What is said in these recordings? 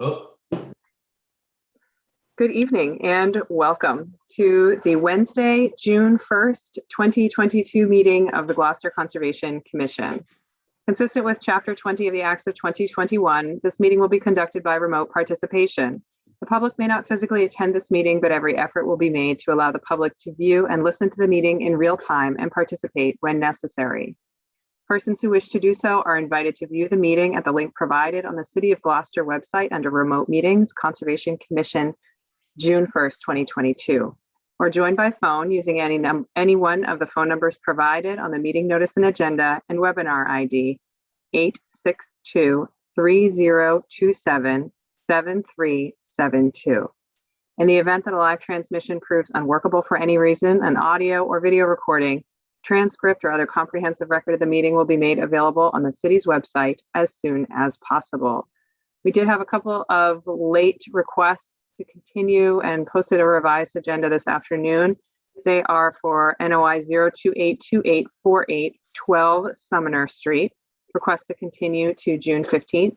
Oh, Good evening and welcome to the Wednesday, June 1st, 2022 meeting of the Gloucester Conservation Commission. Consistent with Chapter 20 of the Acts of 2021, this meeting will be conducted by remote participation. The public may not physically attend this meeting, but every effort will be made to allow the public to view and listen to the meeting in real time and participate when necessary. Persons who wish to do so are invited to view the meeting at the link provided on the City of Gloucester website under Remote Meetings, Conservation Commission, June 1st, 2022, or join by phone using any one of the phone numbers provided on the meeting notice and agenda and webinar ID 862-3027-7372. In the event that a live transmission proves unworkable for any reason, an audio or video recording, transcript, or other comprehensive record of the meeting will be made available on the city's website as soon as possible. We did have a couple of late requests to continue and posted a revised agenda this afternoon. They are for NOI 0282848 12 Sumner Street, request to continue to June 15th,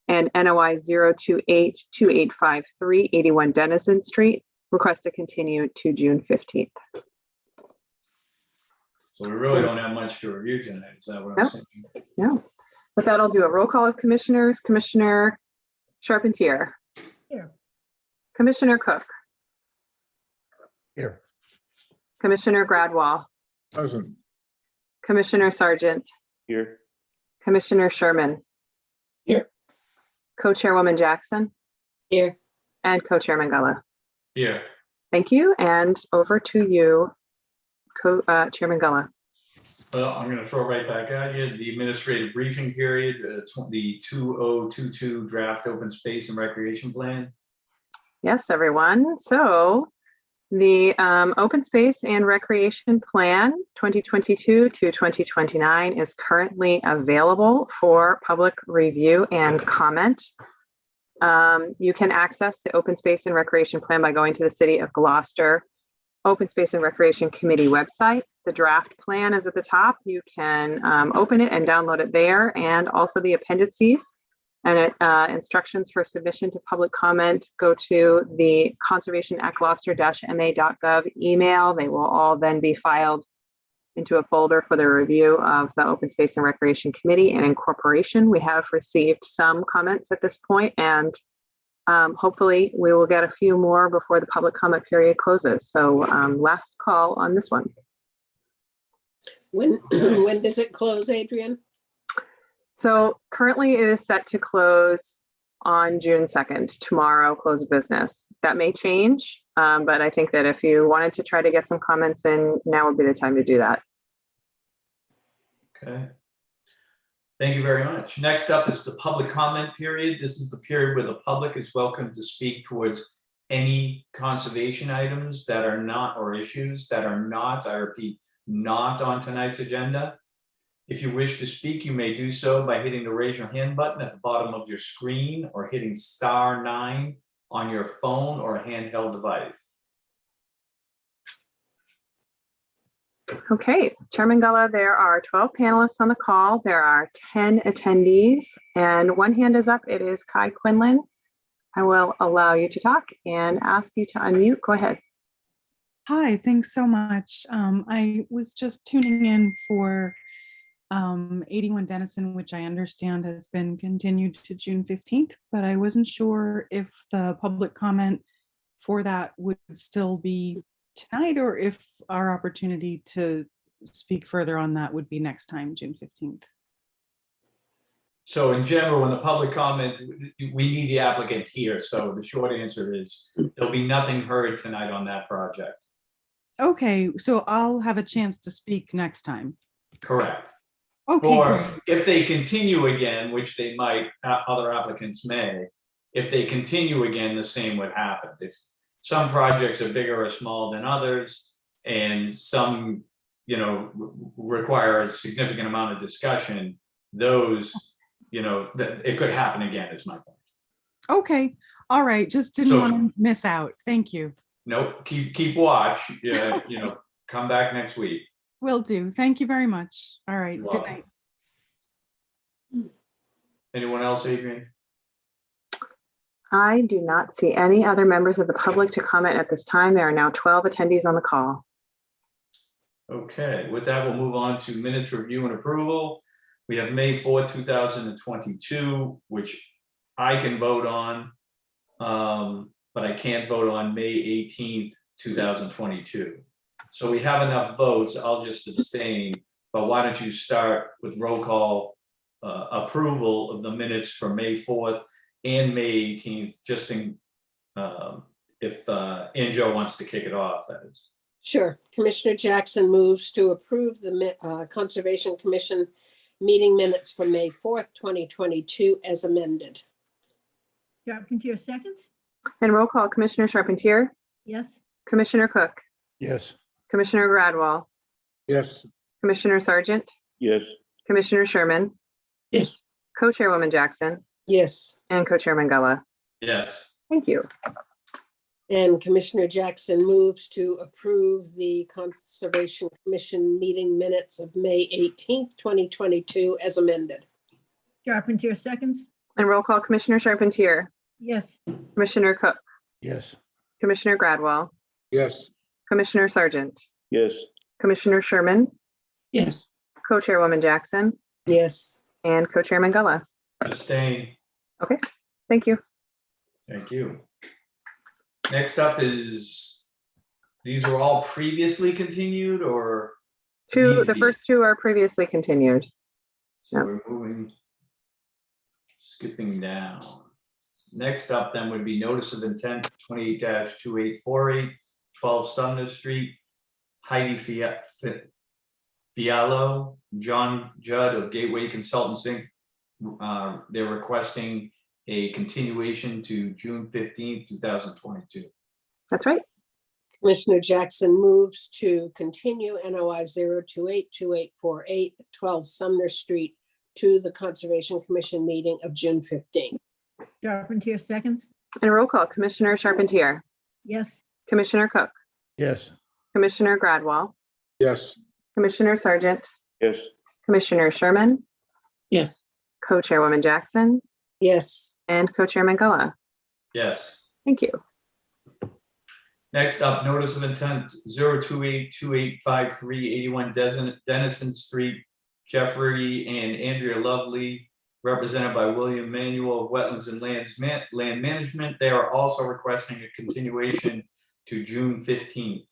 and NOI 0282853 81 Denison Street, request to continue to June 15th. so we really don't have much to review tonight. Is that what I'm saying? No. With that, I'll do a roll call of commissioners. Commissioner Charpentier. Here. Commissioner Cook. Here. Commissioner Gradwall. Present. Commissioner Sargent. Here. Commissioner Sherman. Here. Co-Chairwoman Jackson. Here. And Co-Chairman Gullah. Yeah. Thank you. And over to you, Chairman Gullah. Well, I'm going to throw right back at you. The administrative briefing period, the 2022 draft open space and recreation plan. Yes, everyone. So the Open Space and Recreation Plan 2022 to 2029 is currently available for public review and comment. You can access the Open Space and Recreation Plan by going to the City of Gloucester Open Space and Recreation Committee website. The draft plan is at the top. You can open it and download it there, and also the appendices. And instructions for submission to public comment go to the conservation@gloucester-ma.gov email. They will all then be filed into a folder for the review of the Open Space and Recreation Committee and incorporation. We have received some comments at this point, and hopefully we will get a few more before the public comment period closes. So last call on this one. When does it close, Adrian? So currently it is set to close on June 2nd, tomorrow, close of business. That may change, but I think that if you wanted to try to get some comments in, now would be the time to do that. Okay. Thank you very much. Next up is the public comment period. This is the period where the public is welcome to speak towards any conservation items that are not, or issues that are not, I repeat, not on tonight's agenda. If you wish to speak, you may do so by hitting the raise your hand button at the bottom of your screen or hitting *9 on your phone or a handheld device. Okay, Chairman Gullah, there are 12 panelists on the call. There are 10 attendees, and one hand is up. It is Kai Quinlan. I will allow you to talk and ask you to unmute. Go ahead. Hi, thanks so much. I was just tuning in for 81 Denison, which I understand has been continued to June 15th, but I wasn't sure if the public comment for that would still be tonight, or if our opportunity to speak further on that would be next time, June 15th. So in general, when the public comment, we need the applicant here. So the short answer is there'll be nothing heard tonight on that project. Okay, so I'll have a chance to speak next time. Correct. Okay, Or great. if they continue again, which they might, other applicants may, if they continue again, the same would happen. If some projects are bigger or small than others, and some, require a significant amount of discussion, those, it could happen again, is my point. Okay, all right, just didn't So- want to miss out. Thank you. Nope, keep watch, come back next week. Will do. Thank you very much. All right, You're good welcome. night. Anyone else, Adrian? I do not see any other members of the public to comment at this time. There are now 12 attendees on the call. Okay, with that, we'll move on to minutes review and approval. We have May 4th, 2022, which I can vote on. But I can't vote on May 18th, 2022. So we have enough votes. I'll just abstain. But why don't you start with roll call approval of the minutes for May 4th and May 18th, just in if Anjo wants to kick it off, that is. Sure. Commissioner Jackson moves to approve the Conservation Commission meeting minutes for May 4th, 2022 as amended. Carpentier seconds? And roll call, Commissioner Charpentier, Yes. Commissioner Cook, Yes. Commissioner Gradwell, Yes. Commissioner Sargent, Yes. Commissioner Sherman, Yes. Co-Chairwoman Jackson, Yes. and Co-Chairman Gullah. Yes, Thank you. And Commissioner Jackson moves to approve the Conservation Commission meeting minutes of May 18th, 2022 as amended. Carpentier seconds? And roll call, Commissioner Charpentier, Yes. Commissioner Cook, Yes. Commissioner Gradwell, Yes. Commissioner Sargent, Yes. Commissioner Sherman, Yes. Co-Chairwoman Jackson, Yes. and Co-Chairman Gullah. abstain. Thank you. Thank you. Next up is, these were all previously continued or? The first two are previously continued. So we're moving, skipping down. Next up then would be notice of intent 28-2848, 12 Sumner Street, Heidi Fiallo, John Judd of Gateway Consultants Inc. They're requesting a continuation to June 15th, 2022. That's right. Commissioner Jackson moves to continue NOI 0282848, 12 Sumner Street to the Conservation Commission meeting of June 15th. Carpentier seconds? And roll call, Commissioner Charpentier, Yes. Commissioner Cook, Yes. Commissioner Gradwell, Yes. Commissioner Sargent, Yes. Commissioner Sherman, Yes. Co-Chairwoman Jackson, Yes. and Co-Chairman Gullah. Yes. Thank you. Next up, notice of intent 0282853, 81 Dennison Street, Jeffrey and Andrea Lovely, represented by William Manuel of Wetlands and Land Management. They are also requesting a continuation to June 15th.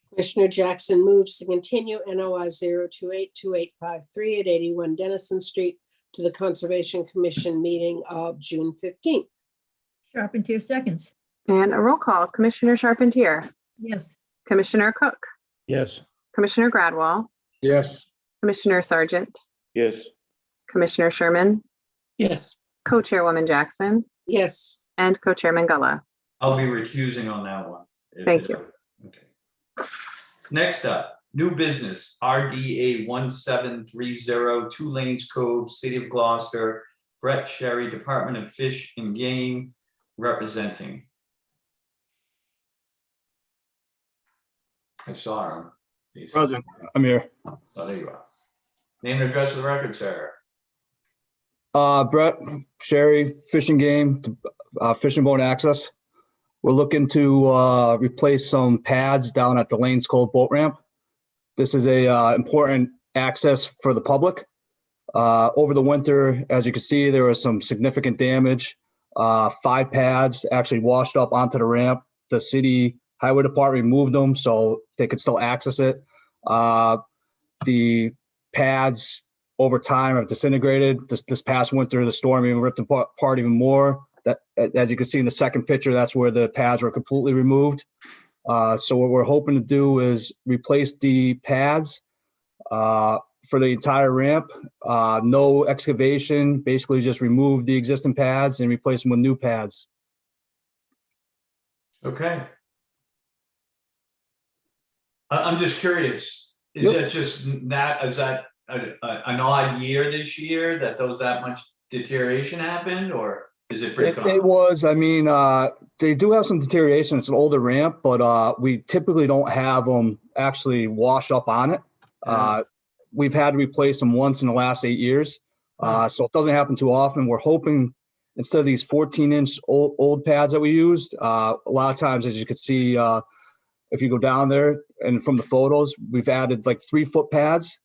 Commissioner Jackson moves to continue NOI 0282853 at 81 Dennison Street to the Conservation Commission meeting of June 15th. Carpentier seconds? And a roll call, Commissioner Charpentier, Yes. Commissioner Cook, Yes. Commissioner Gradwell, Yes. Commissioner Sargent, Yes. Commissioner Sherman, Yes. Co-Chairwoman Jackson, Yes. and Co-Chairman Gullah. I'll be recusing on that one. Thank you. Okay. Next up, new business, RDA 1730, Two Lanes Cove, City of Gloucester, Brett Sherry, Department of Fish and Game, representing. I saw him. He's- Present, I'm here. Oh, there you are. Name and address of the record, sir. Brett, Sherry, Fishing Game, Fishing Boat Access. We're looking to replace some pads down at the Lanes Cove Boat Ramp. This is a important access for the public. Over the winter, as you can see, there was some significant damage. 5 pads actually washed up onto the ramp. The city highway department removed them so they could still access it. The pads over time have disintegrated. This past winter, the storm even ripped them apart even more. That, as you can see in the second picture, that's where the pads were completely removed. So what we're hoping to do is replace the pads for the entire ramp. No excavation, basically just remove the existing pads and replace them with new pads. Okay. I'm just curious, is Yep. that just that, is that an odd year this year that that much deterioration happened, or is it pretty It common? was, I mean, they do have some deterioration. It's an older ramp, but we typically don't have them actually wash up on it. We've had to replace them once in the last 8 years. So it doesn't happen too often. We're hoping instead of these 14-inch old pads that we used, a lot of times, as you can see, if you go down there and from the photos, we've added like 3-foot pads.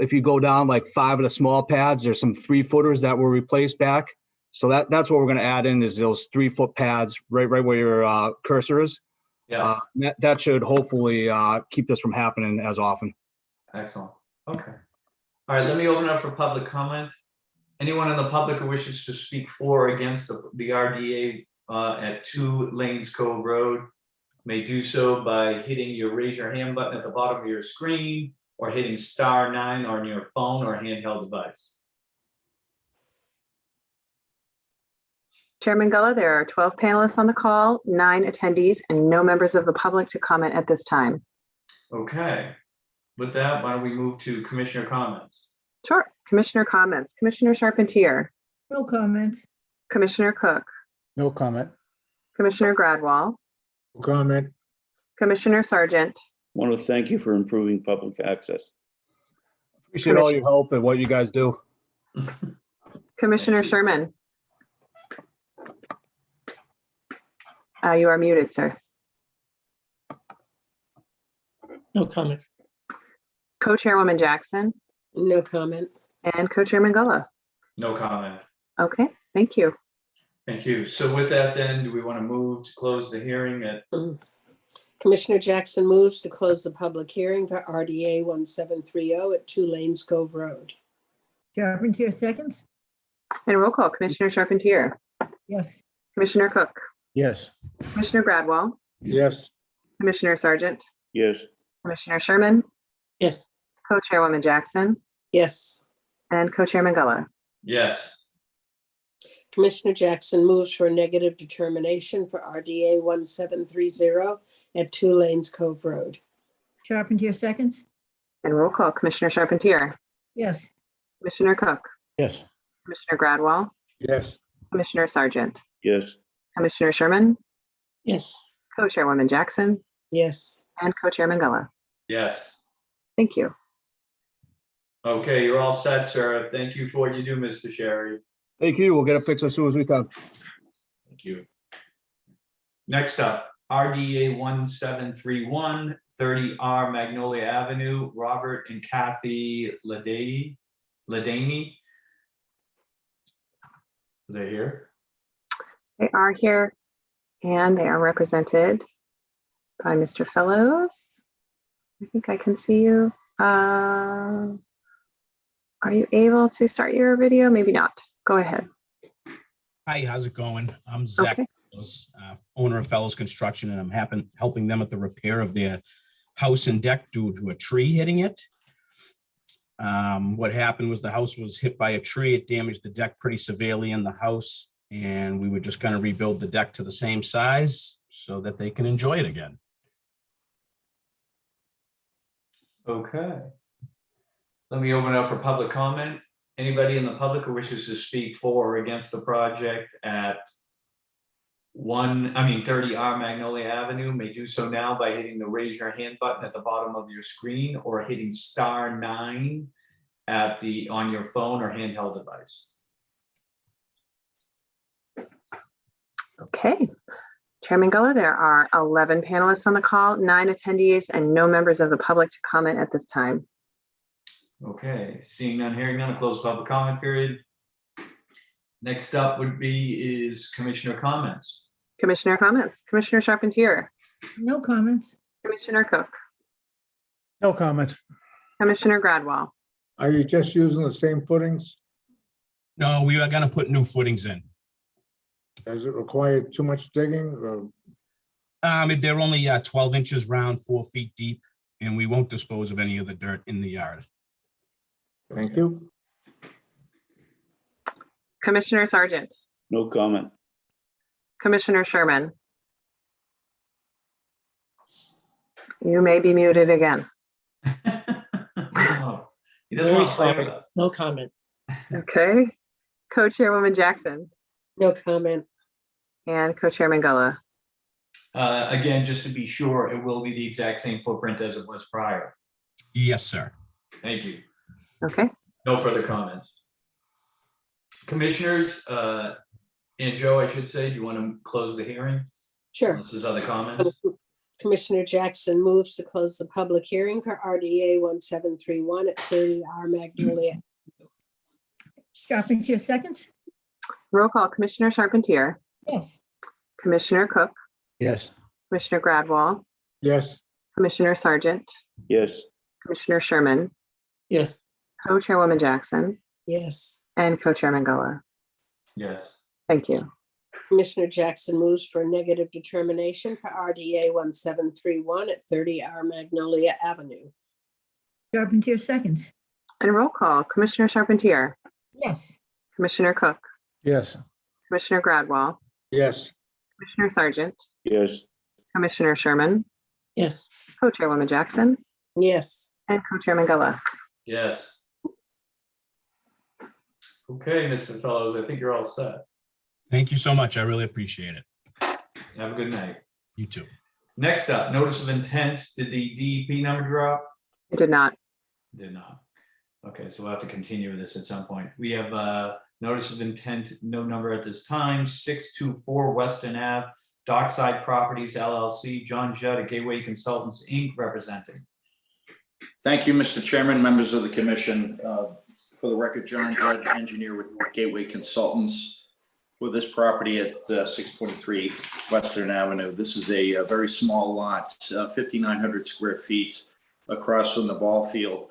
If you go down like 5 of the small pads, there's some 3-footers that were replaced back. So that's what we're going to add in is those 3-foot pads right where your cursor is. Yeah, That should hopefully keep this from happening as often. excellent. Okay. All right, let me open up for public comment. Anyone in the public who wishes to speak for or against the RDA at 2 Lanes Cove Road may do so by hitting your raise your hand button at the bottom of your screen or hitting *9 on your phone or handheld device. Chairman Gullah, there are 12 panelists on the call, 9 attendees, and no members of the public to comment at this time. Okay. With that, why don't we move to commissioner comments? Sure. Commissioner comments. Commissioner Charpentier, No comment. Commissioner Cook, No comment. Commissioner Gradwall, No comment. Commissioner Sargent, Want to thank you for improving public access. Appreciate all your help and what you guys do. Commissioner Sherman. You are muted, sir. No comment. Co-Chairwoman Jackson No comment. and Co-Chairman Gullah. No comment. Okay, thank you. Thank you. So with that then, do we want to move to close the hearing at, Commissioner Jackson moves to close the public hearing for RDA 1730 at 2 Lanes Cove Road. Charpentier seconds. And roll call, Commissioner Charpentier, Yes. Commissioner Cook, Yes. Commissioner Gradwall, Yes. Commissioner Sargent, Yes, Commissioner Sherman, Yes. Co-Chairwoman Jackson, Yes. and Co-Chairman Gullah. yes, Commissioner Jackson moves for a negative determination for RDA 1730 at 2 Lanes Cove Road. Charpentier seconds. And roll call, Commissioner Charpentier, Yes. Commissioner Cook, Yes. Commissioner Gradwall, Yes. Commissioner Sargent, yes, Commissioner Sherman, Yes. Co-Chairwoman Jackson, Yes. and Co-Chairman Gullah. yes. Thank you. Okay, you're all set, sir. Thank you for what you do, Mr. Sherry. Thank you. We'll get it fixed as soon as we can. Thank you. Next up, RDA 1731, 30R Magnolia Avenue, Robert and Kathy Ladany. Are they here? They are here and they are represented by Mr. Fellows. I think I can see you. Are you able to start your video? Maybe not. Go ahead. Hi, how's it going? I'm Zach, Okay. Fellows, owner of Fellows Construction, and I'm helping them with the repair of their house and deck due to a tree hitting it. What happened was the house was hit by a tree. It damaged the deck pretty severely in the house, and we were just going to rebuild the deck to the same size so that they can enjoy it again. Okay. Let me open up for public comment. Anybody in the public who wishes to speak for or against the project at 30R Magnolia Avenue may do so now by hitting the raise your hand button at the bottom of your screen or hitting *9 on your phone or handheld device. Okay. Chairman Gullah, there are 11 panelists on the call, 9 attendees, and no members of the public to comment at this time. Okay, seeing none, hearing none, close public comment period. Next up is commissioner comments. Commissioner comments. Commissioner Charpentier, No comments. Commissioner Cook, No comment. Commissioner Gradwall, Are you just using the same footings? No, we are going to put new footings in. Does it require too much digging or? They're only 12 inches round, 4 feet deep, and we won't dispose of any of the dirt in the yard. Thank you. Commissioner Sargent, no comment. Commissioner Sherman. You may be muted again. No, he doesn't Very want to play sorry. with us. No comment. Okay. Co-Chairwoman Jackson No comment. and Co-Chairman Gullah. Again, just to be sure, it will be the exact same footprint as it was prior. Yes, sir. Thank you. Okay. No further comments. Commissioners, and Joe, I should say, do you want to close the hearing? Sure. Unless there's other comments? Commissioner Jackson moves to close the public hearing for RDA 1731 at 30 R Magnolia. Charpentier seconds? Roll call, Commissioner Charpentier, Yes. Commissioner Cook, Yes. Commissioner Gradwall, yes, Commissioner Sargent, Yes, Commissioner Sherman, Yes. Co-Chairwoman Jackson, Yes. and Co-Chairman Gullah. Yes. Thank you. Commissioner Jackson moves for a negative determination for RDA 1731 at 30 R Magnolia Avenue. Charpentier seconds? And roll call, Commissioner Charpentier, Yes. Commissioner Cook, Yes. Commissioner Gradwall, yes, Commissioner Sargent, yes, Commissioner Sherman, Yes. Co-Chairwoman Jackson, Yes. and Co-Chairman Gullah. Yes. Okay, Mr. Fellows, I think you're all set. Thank you so much. I really appreciate it. Have a good night. You too. Next up, notice of intent. Did the DEP number drop? It did not. Did not. Okay, so we'll have to continue this at some point. We have notice of intent, no number at this time, 624 Western Ave, Dockside Properties LLC, John Judd at Gateway Consultants, Inc., representing. Thank you, Mr. Chairman, members of the commission. For the record, John Judd, engineer with Gateway Consultants for this property at 623 Western Avenue. This is a very small lot, 5,900 square feet across from the ball field.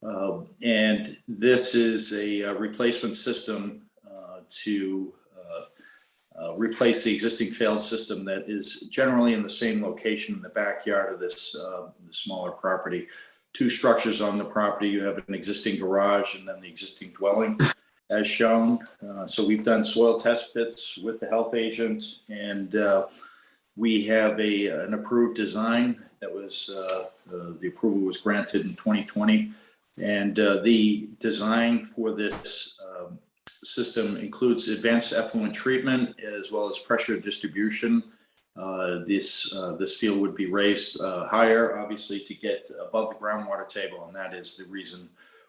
And this is a replacement system to replace the existing failed system that is generally in the same location in the backyard of this the smaller property. Two structures on the property. You have an existing garage and then the existing dwelling as shown. So we've done soil test pits with the health agent, and we have an approved design that was, the approval was granted in 2020. And the design for this system includes advanced effluent treatment as well as pressure distribution. This field would be raised higher, obviously, to get above the groundwater table, and that is the reason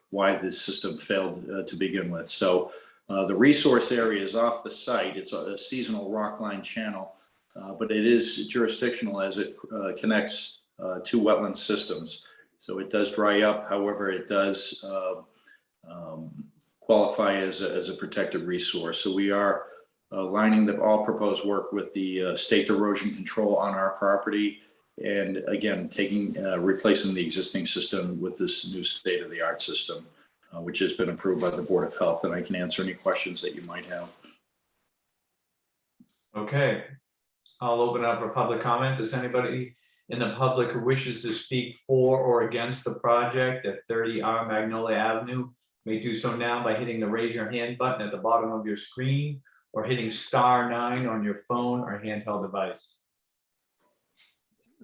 why this system failed to begin with. So the resource area is off the site. It's a seasonal rockline channel, but it is jurisdictional as it connects two wetland systems. So it does dry up. However, it does qualify as a protected resource. So we are lining all proposed work with the state erosion control on our property. And again, replacing the existing system with this new state-of-the-art system, which has been approved by the Board of Health. And I can answer any questions that you might have. Okay, I'll open up for public comment. Does anybody in the public who wishes to speak for or against the project at 30 R Magnolia Avenue may do so now by hitting the raise your hand button at the bottom of your screen or hitting *9 on your phone or handheld device.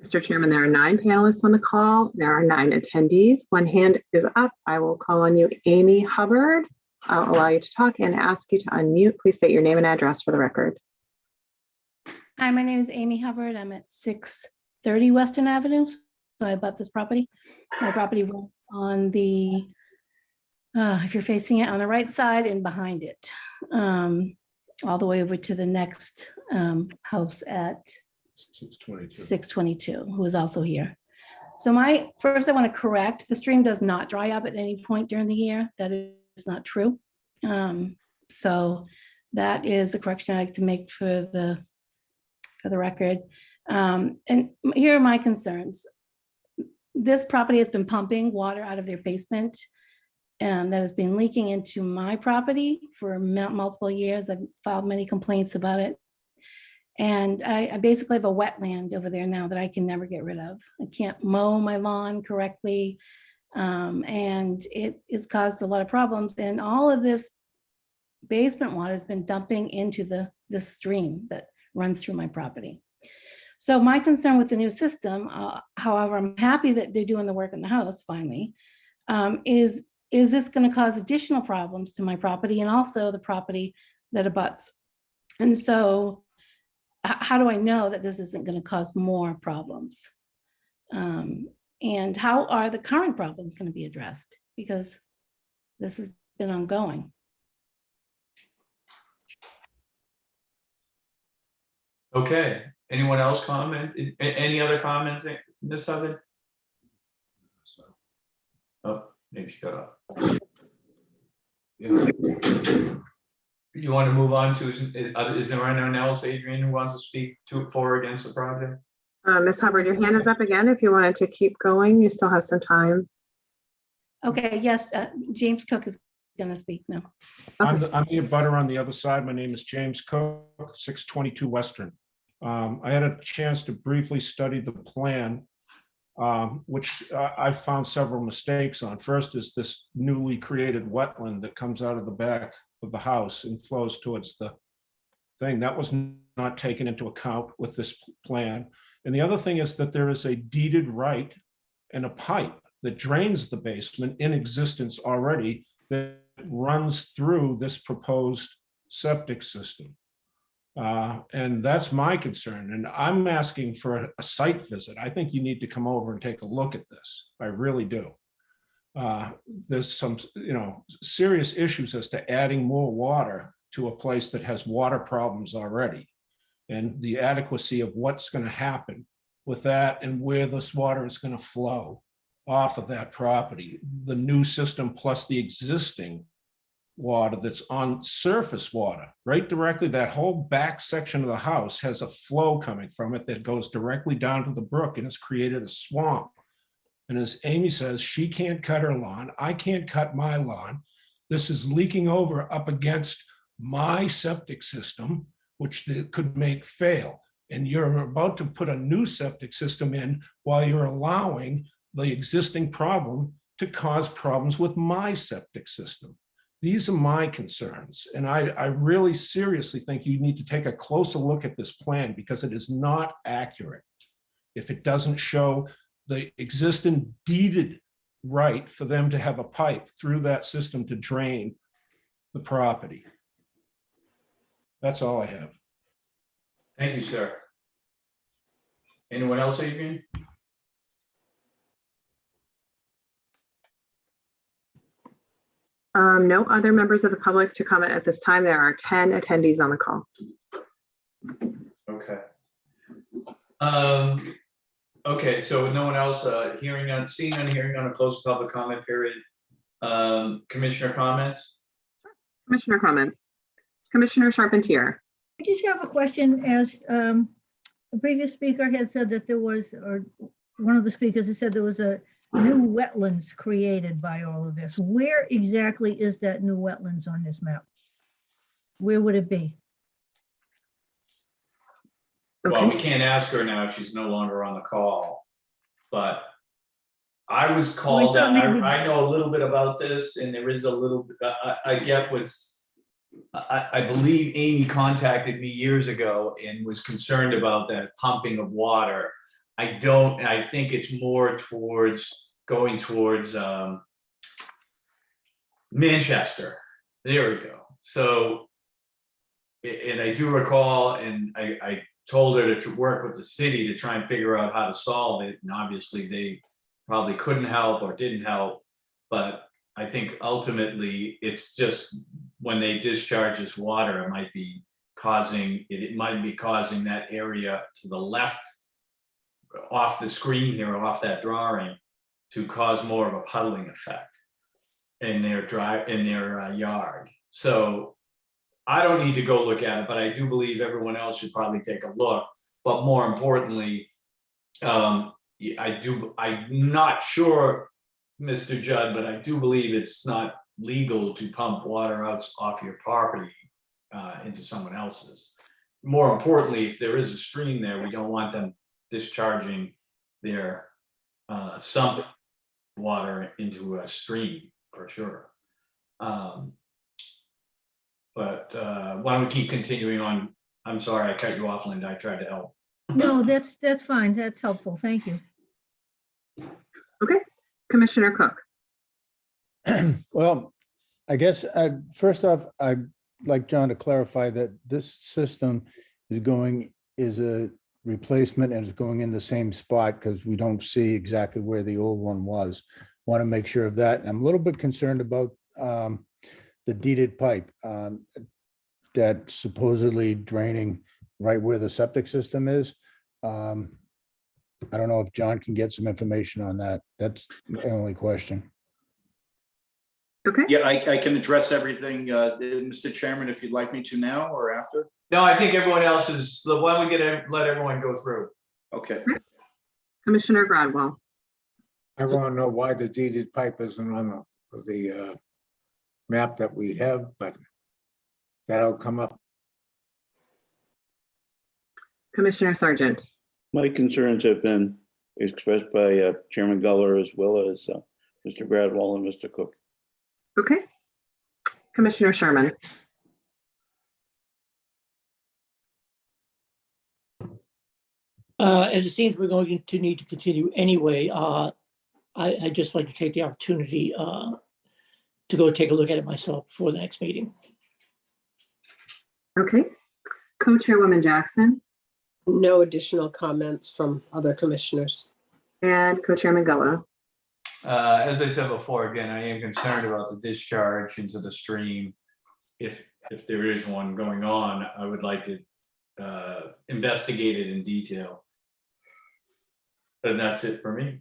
Mr. Chairman, there are 9 panelists on the call. There are 9 attendees. One hand is up. I will call on you, Amy Hubbard. I'll allow you to talk and ask you to unmute. Please state your name and address for the record. Hi, my name is Amy Hubbard. I'm at 630 Western Avenue. So I bought this property. My property runs on the, if you're facing it, on the right side and behind it, all the way over to the next house at 622, who is also here. So first I want to correct, the stream does not dry up at any point during the year. That is not true. So that is the correction I like to make for the record. And here are my concerns. This property has been pumping water out of their basement that has been leaking into my property for multiple years. I've filed many complaints about it. And I basically have a wetland over there now that I can never get rid of. I can't mow my lawn correctly. And it has caused a lot of problems. And all of this basement water has been dumping into the stream that runs through my property. So my concern with the new system, however, I'm happy that they're doing the work in the house finally, is this going to cause additional problems to my property and also the property that abuts? And so how do I know that this isn't going to cause more problems? And how are the current problems going to be addressed? Because this has been ongoing. Okay, anyone else comment? Any other comments, Ms. Hubbard? Oh, maybe she got off. You want to move on to, is there anyone else, Adrian, who wants to speak for or against the project? Ms. Hubbard, your hand is up again. If you wanted to keep going, you still have some time. Okay, yes, James Cook is going to speak now. I'm the abutter on the other side. My name is James Cook, 622 Western. I had a chance to briefly study the plan, which I found several mistakes on. First is this newly created wetland that comes out of the back of the house and flows towards the thing. That was not taken into account with this plan. And the other thing is that there is a deeded right and a pipe that drains the basement in existence already that runs through this proposed septic system. And that's my concern. And I'm asking for a site visit. I think you need to come over and take a look at this. I really do. There's some, serious issues as to adding more water to a place that has water problems already, and the adequacy of what's going to happen with that and where this water is going to flow off of that property. The new system plus the existing water that's on surface water, right directly, that whole back section of the house has a flow coming from it that goes directly down to the brook and has created a swamp. And as Amy says, she can't cut her lawn. I can't cut my lawn. This is leaking over up against my septic system, which could make fail. And you're about to put a new septic system in while you're allowing the existing problem to cause problems with my septic system. These are my concerns. And I really seriously think you need to take a closer look at this plan because it is not accurate if it doesn't show the existing deeded right for them to have a pipe through that system to drain the property. That's all I have. Thank you, sir. Anyone else, Adrian? No other members of the public to comment at this time. There are 10 attendees on the call. Okay. Okay, so with no one else, seeing none, hearing none, a closed public comment period. Commissioner comments? Commissioner comments. Commissioner Charpentier. I just have a question. As the previous speaker had said that there was, or one of the speakers had said there was a new wetlands created by all of this. Where exactly is that new wetlands on this map? Where would it be? Well, we can't ask her now if she's no longer on the call, but I was called, thought maybe- I know a little bit about this, and there is a little bit, I get what's, I believe Amy contacted me years ago and was concerned about that pumping of water. I think it's more going towards Manchester. There we go. So, and I do recall, and I told her to work with the city to try and figure out how to solve it. And obviously they probably couldn't help or didn't help. But I think ultimately it's just when they discharge this water, it might be causing that area to the left off the screen here, off that drawing, to cause more of a puddling effect in their yard. So I don't need to go look at it, but I do believe everyone else should probably take a look. But more importantly, I'm not sure, Mr. Judd, but I do believe it's not legal to pump water out off your property into someone else's. More importantly, if there is a stream there, we don't want them discharging their sump water into a stream for sure. But why don't we keep continuing on? I'm sorry, I cut you off, Linda. I tried to help. No, that's fine. That's helpful. Thank you. Okay, Commissioner Cook. Well, I guess first off, I'd like John to clarify that this system is a replacement and is going in the same spot because we don't see exactly where the old one was. Want to make sure of that. And I'm a little bit concerned about the deeded pipe that supposedly draining right where the septic system is. I don't know if John can get some information on that. That's my only question. Okay, Yeah, I can address everything, Mr. Chairman, if you'd like me to now or after. No, I think everyone else is, why don't we let everyone go through? Okay. Commissioner Gradwell. I want to know why the deeded pipe isn't on the map that we have, but that'll come up. Commissioner Sargent. My concerns have been expressed by Chairman Guller as well as Mr. Gradwell and Mr. Cook. Okay. Commissioner Sherman. As it seems we're going to need to continue anyway, I'd just like to take the opportunity to go take a look at it myself before the next meeting. Okay. Co-Chairwoman Jackson No additional comments from other commissioners. and Co-Chairman Gullo. As I said before, again, I am concerned about the discharge into the stream. If there is one going on, I would like to investigate it in detail. And that's it for me.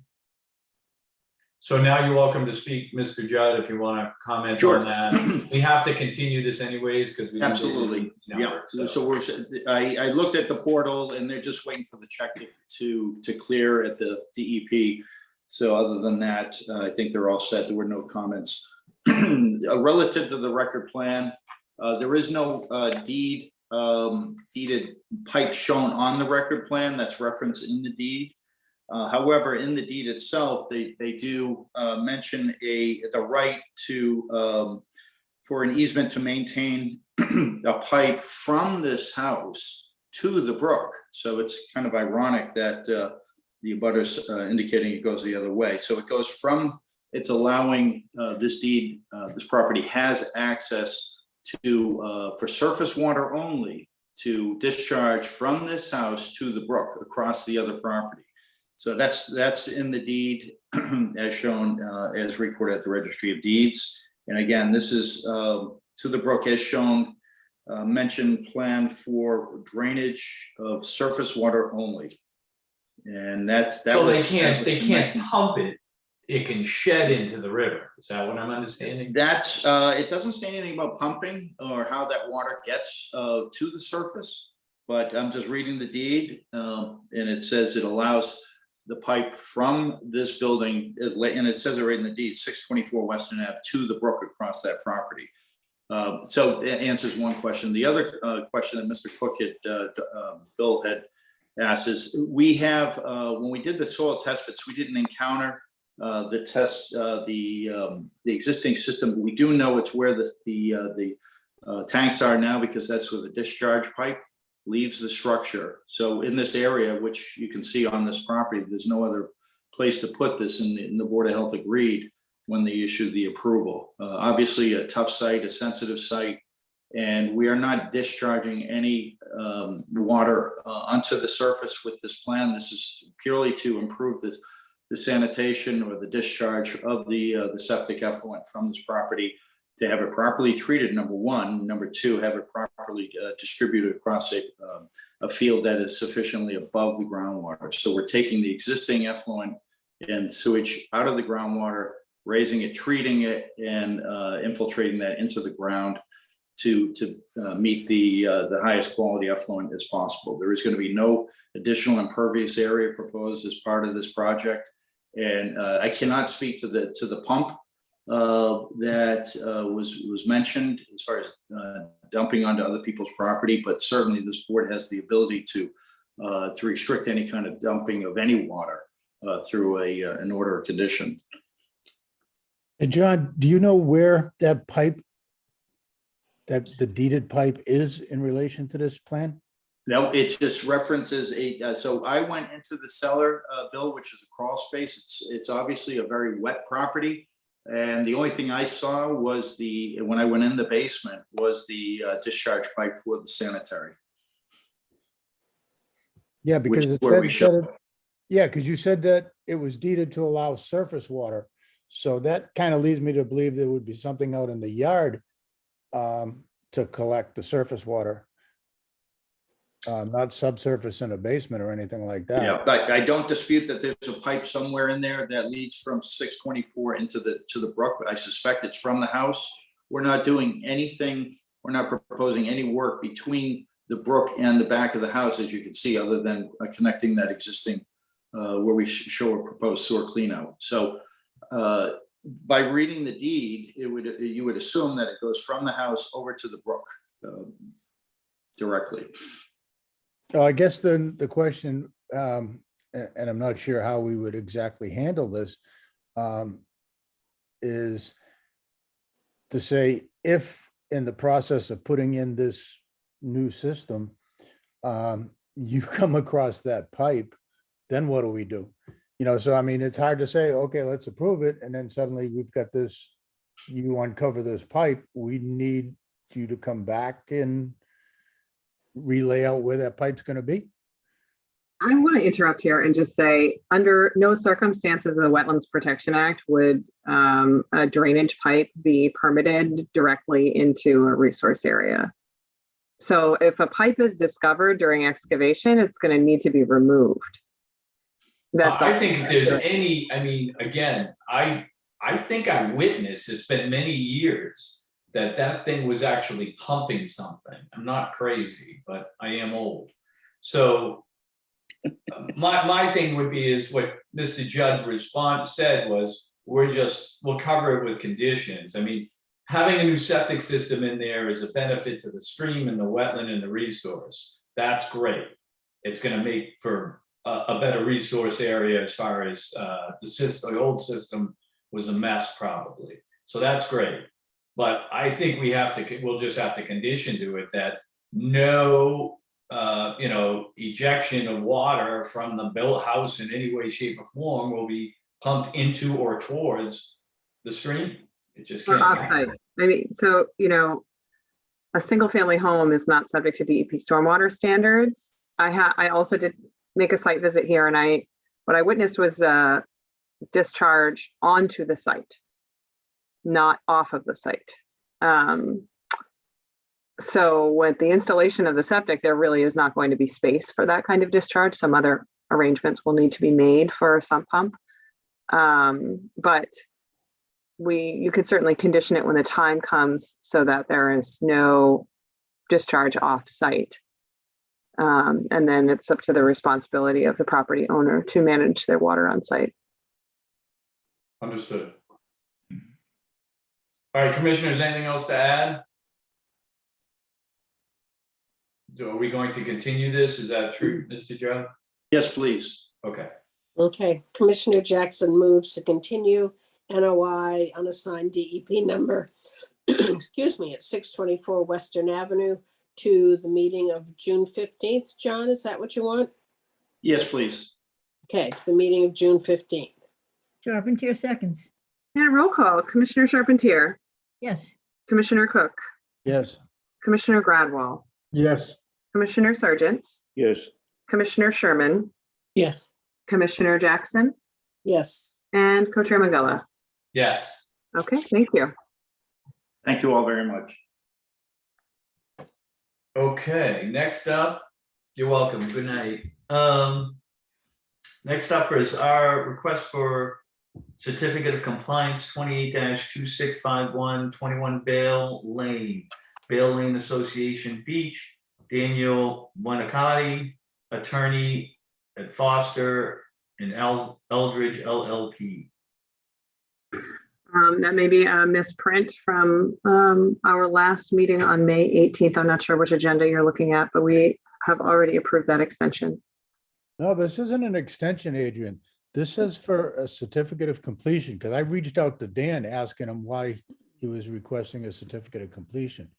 So now you're welcome to speak, Mr. Judd, if you want to comment Sure. on that. We have to continue this anyways, because we. Absolutely, yeah. So I looked at the portal and they're just waiting for the check to clear at the DEP. So other than that, I think they're all set. There were no comments. Relative to the record plan, there is no deeded pipe shown on the record plan. That's referenced in the deed. However, in the deed itself, they do mention the right to for an easement to maintain a pipe from this house to the brook. So it's kind of ironic that the abutters indicating it goes the other way. So it goes from, it's allowing this deed, this property has access to for surface water only to discharge from this house to the brook across the other property. So that's in the deed as shown, as recorded at the Registry of Deeds. And again, this is to the brook as shown, mentioned plan for drainage of surface water only. And that So was. they can't pump it, it can shed into the river. Is that what I'm understanding? That's, it doesn't say anything about pumping or how that water gets to the surface, but I'm just reading the deed, and it says it allows the pipe from this building, and it says it right in the deed, 624 Western Ave to the brook across that property. So that answers one question. The other question that Mr. Cook had, Bill had asked is, we have, when we did the soil test bits, we didn't encounter the test, the existing system. We do know it's where the tanks are now, because that's where the discharge pipe leaves the structure. So in this area, which you can see on this property, there's no other place to put this, and the Board of Health agreed when they issued the approval. Obviously a tough site, a sensitive site, and we are not discharging any water onto the surface with this plan. This is purely to improve the sanitation or the discharge of the septic effluent from this property, to have it properly treated, number one. Number two, have it properly distributed across a field that is sufficiently above the groundwater. So we're taking the existing effluent and sewage out of the groundwater, raising it, treating it, and infiltrating that into the ground to meet the highest quality effluent as possible. There is going to be no additional impervious area proposed as part of this project. And I cannot speak to the pump that was mentioned as far as dumping onto other people's property, but certainly this board has the ability to restrict any kind of dumping of any water through an order of condition. And John, do you know where that pipe, that the deeded pipe is in relation to this plan? No, it just references so I went into the cellar, Bill, which is a crawl space. It's obviously a very wet property. And the only thing I saw was when I went in the basement, was the discharge pipe for the sanitary. Yeah, because Which- where we yeah, because you said that it was deeded to allow surface water. So that kind of leads me to believe there would be something out in the yard to collect the surface water. not subsurface in a basement or anything like that. Yeah, but I don't dispute that there's a pipe somewhere in there that leads from 624 into the brook, but I suspect it's from the house. We're not doing anything, we're not proposing any work between the brook and the back of the house, as you can see, other than connecting that existing, where we show a proposed sewer cleanout. So by reading the deed, you would assume that it goes from the house over to the brook directly. I guess then the question, and I'm not sure how we would exactly handle this, is to say, if in the process of putting in this new system, you come across that pipe, then what do we do? So I mean, it's hard to say, okay, let's approve it, and then suddenly we've got this, you uncover this pipe, we need you to come back and relay out where that pipe's gonna be. I want to interrupt here and just say, under no circumstances of the Wetlands Protection Act would a drainage pipe be permitted directly into a resource area. So if a pipe is discovered during excavation, it's going to need to be removed. That's I all. think if there's any, I mean, again, I think I witnessed, it's been many years, that thing was actually pumping something. I'm not crazy, but I am old. So my thing would be is what Mr. Judd said was, we'll cover it with conditions. I mean, having a new septic system in there is a benefit to the stream and the wetland and the resource. That's great. It's gonna make for a better resource area as far as the old system was a mess probably. So that's great. But I think we'll just have to condition to it that no, ejection of water from the built house in any way, shape or form will be pumped into or towards the stream. It just Or can't. offsite. I mean, so, a single family home is not subject to DEP stormwater standards. I also did make a site visit here, and what I witnessed was discharge onto the site, not off of the site. So with the installation of the septic, there really is not going to be space for that kind of discharge. Some other arrangements will need to be made for a sump pump. But you could certainly condition it when the time comes so that there is no discharge off site. And then it's up to the responsibility of the property owner to manage their water on site. Understood. All right, commissioners, anything else to add? Are we going to continue this? Is that true, Mr. Judd? Yes, please. Okay. Okay, Commissioner Jackson moves to continue NOI unassigned DEP number, excuse me, at 624 Western Avenue to the meeting of June 15th. John, is that what you want? Yes, please. Okay, to the meeting of June 15th. Charpentier seconds. And roll call, Commissioner Charpentier, Yes. Commissioner Cook, Yes. Commissioner Gradwell, Yes. Commissioner Sargent, Yes. Commissioner Sherman, Yes. Commissioner Jackson, Yes. and Co-Chair Magilla. Yes. Okay, thank you. Thank you all very much. Okay, next up, you're welcome. Good night. Next up is our request for certificate of compliance 28-2651 21 Bale Lane, Bale Lane Association Beach, Daniel Winnicott, attorney at Foster and Eldridge LLP. That may be a misprint from our last meeting on May 18th. I'm not sure which agenda you're looking at, but we have already approved that extension. No, this isn't an extension, Adrian. This is for a certificate of completion, because I reached out to Dan asking him why he was requesting a certificate of completion.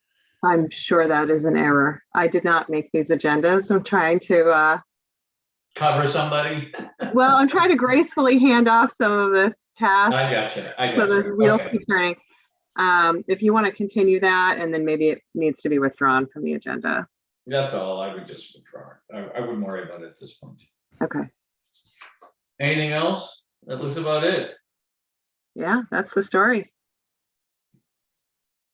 I'm sure that is an error. I did not make these agendas. I'm trying to, Cover somebody? I'm trying to gracefully hand off some of this task. I gotcha. So the wheels Okay. keep turning. If you want to continue that, and then maybe it needs to be withdrawn from the agenda. That's all. I would just withdraw it. I wouldn't worry about it at this point. Okay. Anything else? That looks about it. Yeah, that's the story.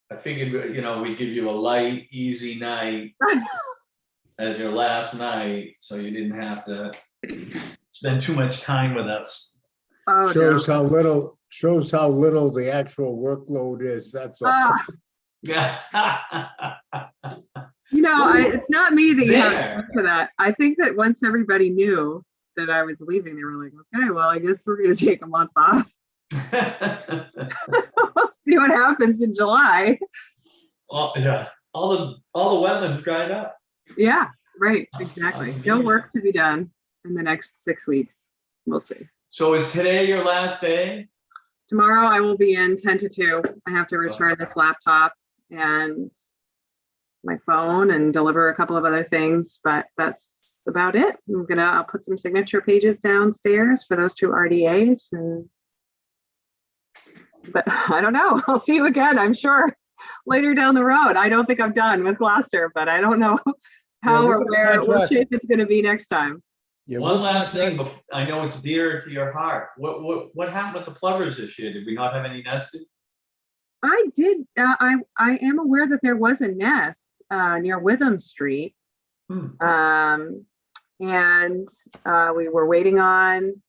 I figured, we'd give you a light, easy night. as your last night, so you didn't have to spend too much time with us. Oh, no. Shows how little the actual workload is, that's all. Ah, Yeah. it's not me that you have to There. look for that. I think that once everybody knew that I was leaving, they were like, okay, well, I guess we're gonna take a month off. We'll see what happens in July. Yeah, all the wetlands dried up. Yeah, right, exactly. No work to be done in the next 6 weeks. We'll see. So is today your last day? Tomorrow I will be in 10 to 2. I have to return this laptop and my phone and deliver a couple of other things, but that's about it. I'll put some signature pages downstairs for those 2 RDAs, but I don't know. I'll see you again, I'm sure, later down the road. I don't think I'm done with Gloucester, but I don't know how we're or gonna where, what contract. shape it's gonna be next time. Yeah, One we'll last thing, contract- I know it's dear to your heart. What happened with the plovers this year? Did we not have any nested? I did, I am aware that there was a nest near Witham Street. And we were waiting on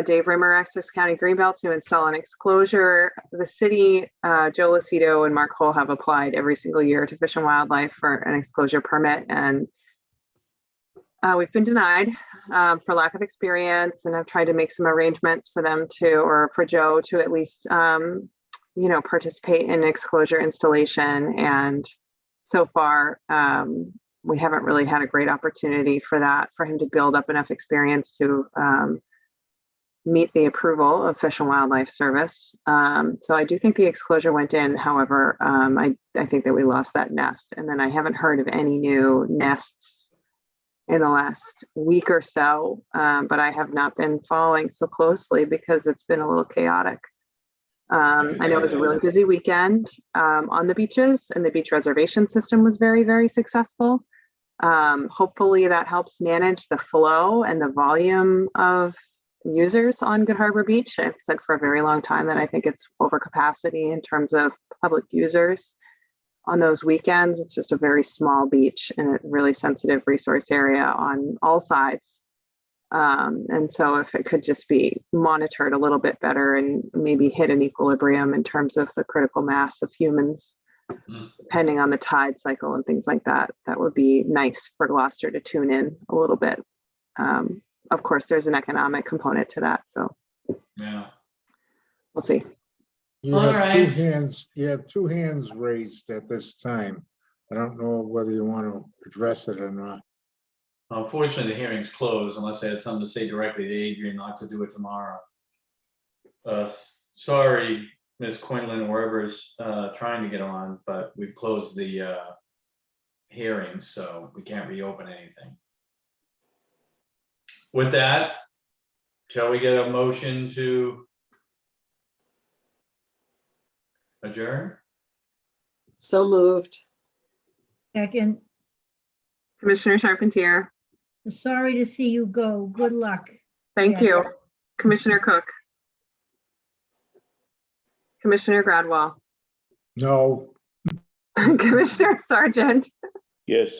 Dave Rimmer, Essex County Greenbelt, to install an exclosure. The city, Joe Lucido and Mark Hole have applied every single year to Fish and Wildlife for an exclosure permit, and we've been denied for lack of experience. And I've tried to make some arrangements for them or for Joe to at least, participate in exclosure installation. And so far, we haven't really had a great opportunity for him to build up enough experience to meet the approval of Fish and Wildlife Service. So I do think the exclosure went in. However, I think that we lost that nest. And then I haven't heard of any new nests in the last week or so, but I have not been following so closely because it's been a little chaotic. I know it was a really busy weekend on the beaches, and the beach reservation system was very, very successful. Hopefully that helps manage the flow and the volume of users on Good Harbor Beach. I've said for a very long time that I think it's over capacity in terms of public users on those weekends. It's just a very small beach and a really sensitive resource area on all sides. And so if it could just be monitored a little bit better and maybe hit an equilibrium in terms of the critical mass of humans, depending on the tide cycle and things like that, that would be nice for Gloucester to tune in a little bit. Of course, there's an economic component to that, so Yeah. we'll see. You All have two right. hands, raised at this time. I don't know whether you want to address it or not. Unfortunately, the hearing's closed unless they had something to say directly to Adrian not to do it tomorrow. Sorry, Ms. Quinlan, or whoever's trying to get on, but we've closed the hearing, so we can't reopen anything. With that, shall we get a motion to adjourn? So moved. Second, Commissioner Charpentier, sorry to see you go. Good luck. thank Yes. you. Commissioner Cook. Commissioner Gradwell. No, Commissioner Sargent. Yes.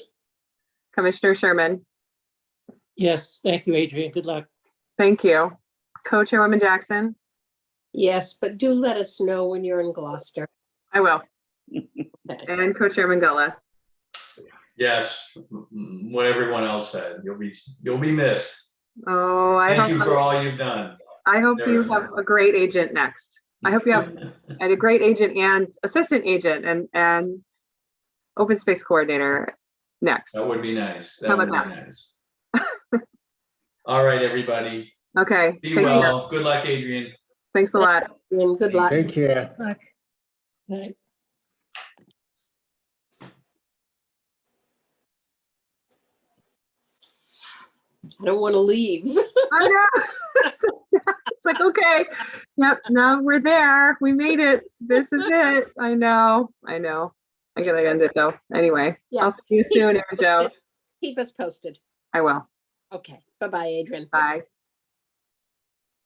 Commissioner Sherman. Yes, thank you, Adrian. Good luck. Thank you. Co-Chairwoman Jackson. Yes, but do let us know when you're in Gloucester. I will. And Co-Chairman Gullah. Yes, what everyone else said. You'll be missed. Oh, I Thank you for hope, all you've done. I hope you have a great agent next. I hope you have a great agent and assistant agent and open space coordinator next. That would be nice. How That would be about nice. All right, everybody. Okay. Be take care. well. Good luck, Adrian. Thanks a lot. And good luck. take care. Good luck. Right. I don't want to leave. I know. It's like, okay. Yep. Now we're there. We made it. This is it. I know. I gotta end it though. Anyway, Yeah. I'll see you soon, Erin Joe. Keep us posted. I will. Okay. Bye-bye, Adrian. Bye.